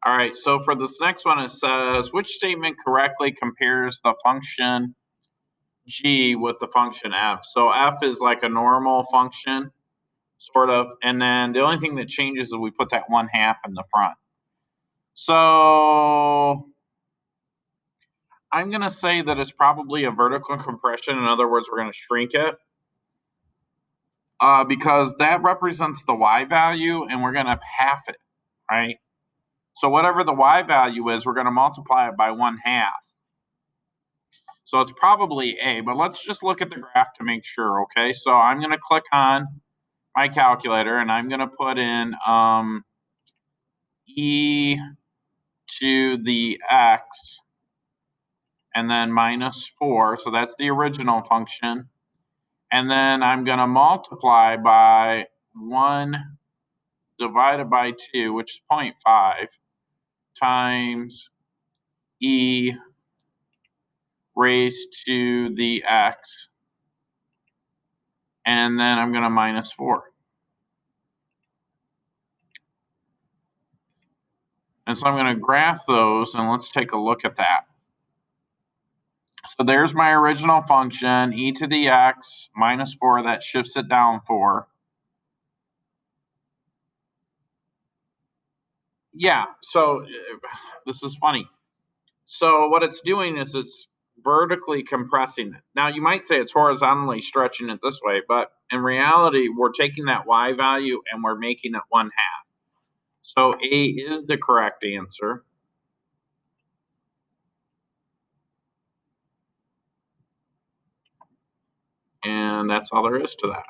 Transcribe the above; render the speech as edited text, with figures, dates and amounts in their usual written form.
All right, so for this next one, it says, which statement correctly compares the function g with the function f? So f is like a normal function, sort of, and then the only thing that changes is we put that 1/2 in the front. So I'm going to say that it's probably a vertical compression. In other words, we're going to shrink it because that represents the y value, and we're going to half it, right? So whatever the y value is, we're going to multiply it by 1/2. So it's probably A, but let's just look at the graph to make sure, okay? So I'm going to click on my calculator, and I'm going to put in e to the x, and then -4, so that's the original function. And then I'm going to multiply by 1 divided by 2, which is 0.5, times e raised to the x, and then I'm going to -4. And so I'm going to graph those, and let's take a look at that. So there's my original function, e to the x, -4, that shifts it down 4. Yeah, so this is funny. So what it's doing is it's vertically compressing it. Now you might say it's horizontally stretching it this way, but in reality, we're taking that y value and we're making it 1/2. So A is the correct answer. And that's all there is to that.